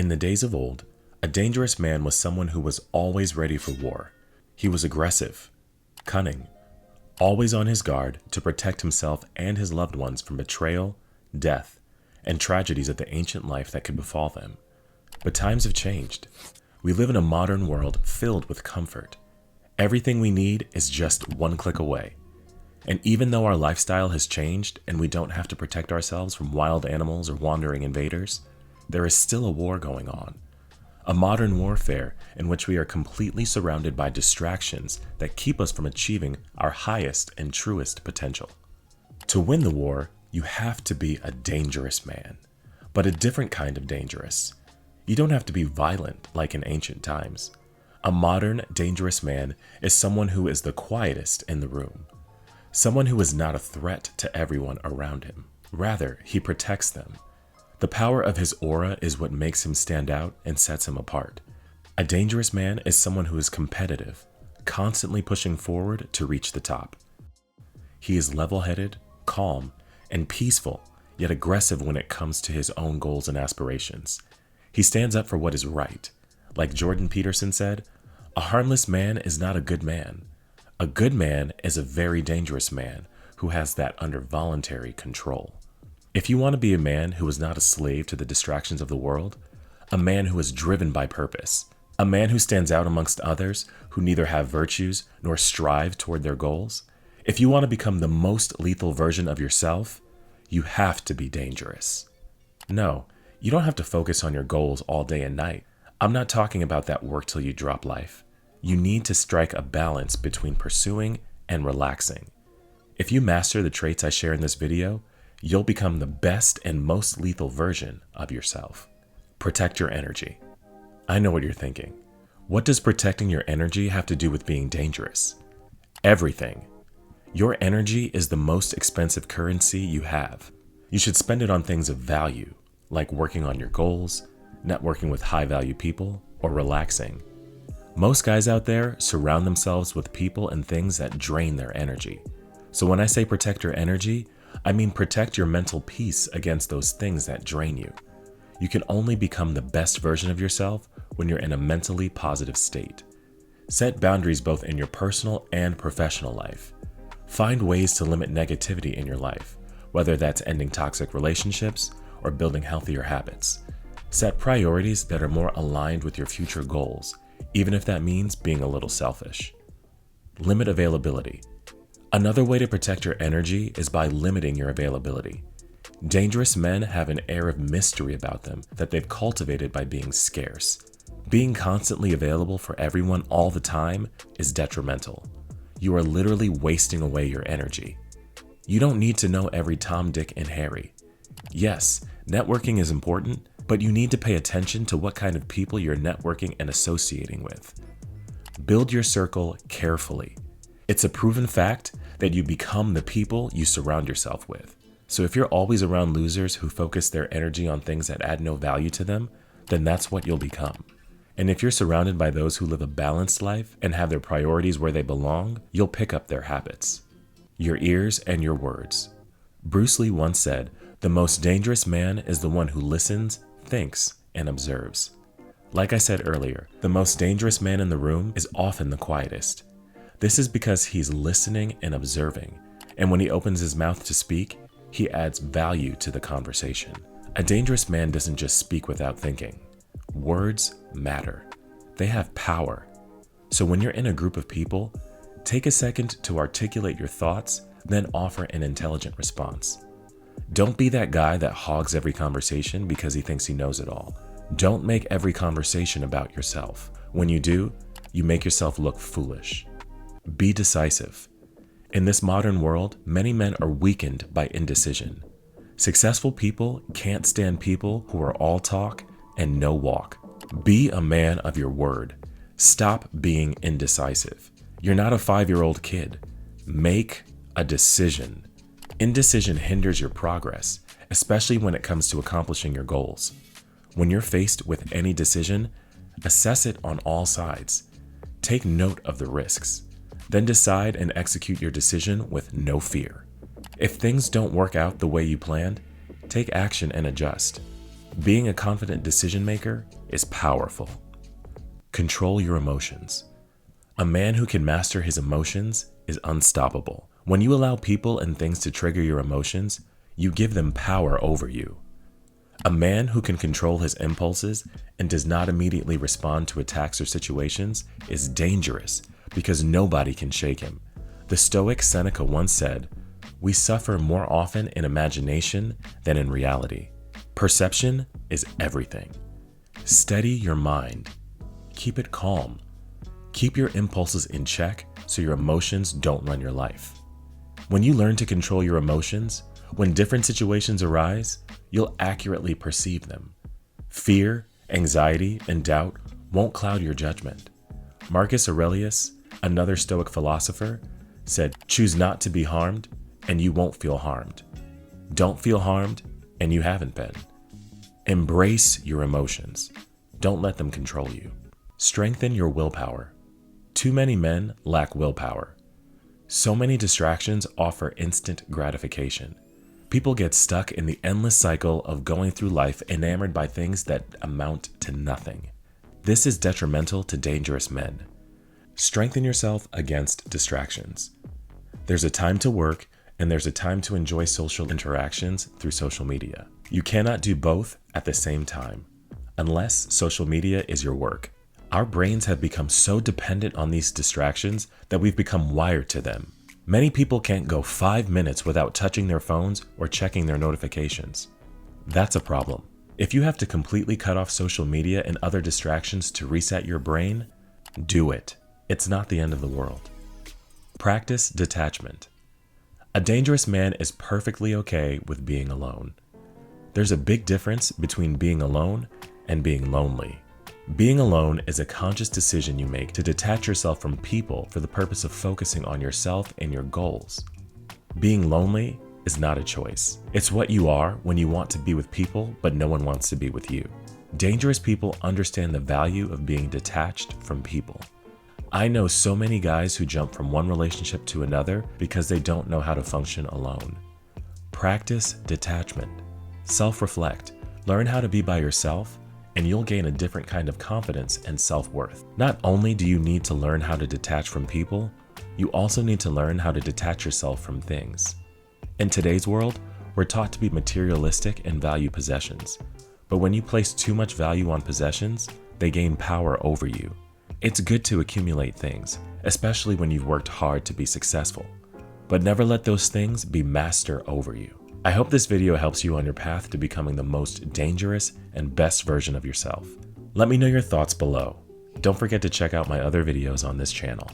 In the days of old, a dangerous man was someone who was always ready for war. He was aggressive, cunning, always on his guard to protect himself and his loved ones from betrayal, death, and tragedies of the ancient life that could befall them. But times have changed. We live in a modern world filled with comfort. Everything we need is just one click away. And even though our lifestyle has changed and we don't have to protect ourselves from wild animals or wandering invaders, there is still a war going on. A modern warfare in which we are completely surrounded by distractions that keep us from achieving our highest and truest potential. To win the war, you have to be a dangerous man, but a different kind of dangerous. You don't have to be violent like in ancient times. A modern, dangerous man is someone who is the quietest in the room. Someone who is not a threat to everyone around him. Rather, he protects them. The power of his aura is what makes him stand out and sets him apart. A dangerous man is someone who is competitive, constantly pushing forward to reach the top. He is level-headed, calm, and peaceful, yet aggressive when it comes to his own goals and aspirations. He stands up for what is right. Like Jordan Peterson said, "A harmless man is not a good man. A good man is a very dangerous man who has that under voluntary control." If you want to be a man who is not a slave to the distractions of the world, a man who is driven by purpose, a man who stands out amongst others who neither have virtues nor strive toward their goals, if you want to become the most lethal version of yourself, you have to be dangerous. No, you don't have to focus on your goals all day and night. I'm not talking about that work till you drop life. You need to strike a balance between pursuing and relaxing. If you master the traits I share in this video, you'll become the best and most lethal version of yourself. Protect your energy. I know what you're thinking. What does protecting your energy have to do with being dangerous? Everything. Your energy is the most expensive currency you have. You should spend it on things of value, like working on your goals, networking with high-value people, or relaxing. Most guys out there surround themselves with people and things that drain their energy. So when I say protect your energy, I mean protect your mental peace against those things that drain you. You can only become the best version of yourself when you're in a mentally positive state. Set boundaries both in your personal and professional life. Find ways to limit negativity in your life, whether that's ending toxic relationships or building healthier habits. Set priorities that are more aligned with your future goals, even if that means being a little selfish. Limit availability. Another way to protect your energy is by limiting your availability. Dangerous men have an air of mystery about them that they've cultivated by being scarce. Being constantly available for everyone all the time is detrimental. You are literally wasting away your energy. You don't need to know every Tom, Dick, and Harry. Yes, networking is important, but you need to pay attention to what kind of people you're networking and associating with. Build your circle carefully. It's a proven fact that you become the people you surround yourself with. So if you're always around losers who focus their energy on things that add no value to them, then that's what you'll become. And if you're surrounded by those who live a balanced life and have their priorities where they belong, you'll pick up their habits. Your ears and your words. Bruce Lee once said, "The most dangerous man is the one who listens, thinks, and observes." Like I said earlier, the most dangerous man in the room is often the quietest. This is because he's listening and observing, and when he opens his mouth to speak, he adds value to the conversation. A dangerous man doesn't just speak without thinking. Words matter. They have power. So when you're in a group of people, take a second to articulate your thoughts, then offer an intelligent response. Don't be that guy that hogs every conversation because he thinks he knows it all. Don't make every conversation about yourself. When you do, you make yourself look foolish. Be decisive. In this modern world, many men are weakened by indecision. Successful people can't stand people who are all talk and no walk. Be a man of your word. Stop being indecisive. You're not a 5-year-old kid. Make a decision. Indecision hinders your progress, especially when it comes to accomplishing your goals. When you're faced with any decision, assess it on all sides. Take note of the risks. Then decide and execute your decision with no fear. If things don't work out the way you planned, take action and adjust. Being a confident decision maker is powerful. Control your emotions. A man who can master his emotions is unstoppable. When you allow people and things to trigger your emotions, you give them power over you. A man who can control his impulses and does not immediately respond to attacks or situations is dangerous because nobody can shake him. The Stoic Seneca once said, "We suffer more often in imagination than in reality." Perception is everything. Steady your mind. Keep it calm. Keep your impulses in check so your emotions don't run your life. When you learn to control your emotions, when different situations arise, you'll accurately perceive them. Fear, anxiety, and doubt won't cloud your judgment. Marcus Aurelius, another Stoic philosopher, said, "Choose not to be harmed, and you won't feel harmed. Don't feel harmed, and you haven't been." Embrace your emotions. Don't let them control you. Strengthen your willpower. Too many men lack willpower. So many distractions offer instant gratification. People get stuck in the endless cycle of going through life enamored by things that amount to nothing. This is detrimental to dangerous men. Strengthen yourself against distractions. There's a time to work and there's a time to enjoy social interactions through social media. You cannot do both at the same time, unless social media is your work. Our brains have become so dependent on these distractions that we've become wired to them. Many people can't go 5 minutes without touching their phones or checking their notifications. That's a problem. If you have to completely cut off social media and other distractions to reset your brain, do it. It's not the end of the world. Practice detachment. A dangerous man is perfectly okay with being alone. There's a big difference between being alone and being lonely. Being alone is a conscious decision you make to detach yourself from people for the purpose of focusing on yourself and your goals. Being lonely is not a choice. It's what you are when you want to be with people, but no one wants to be with you. Dangerous people understand the value of being detached from people. I know so many guys who jump from one relationship to another because they don't know how to function alone. Practice detachment. Self-reflect. Learn how to be by yourself, and you'll gain a different kind of confidence and self-worth. Not only do you need to learn how to detach from people, you also need to learn how to detach yourself from things. In today's world, we're taught to be materialistic and value possessions. But when you place too much value on possessions, they gain power over you. It's good to accumulate things, especially when you've worked hard to be successful. But never let those things be master over you. I hope this video helps you on your path to becoming the most dangerous and best version of yourself. Let me know your thoughts below. Don't forget to check out my other videos on this channel.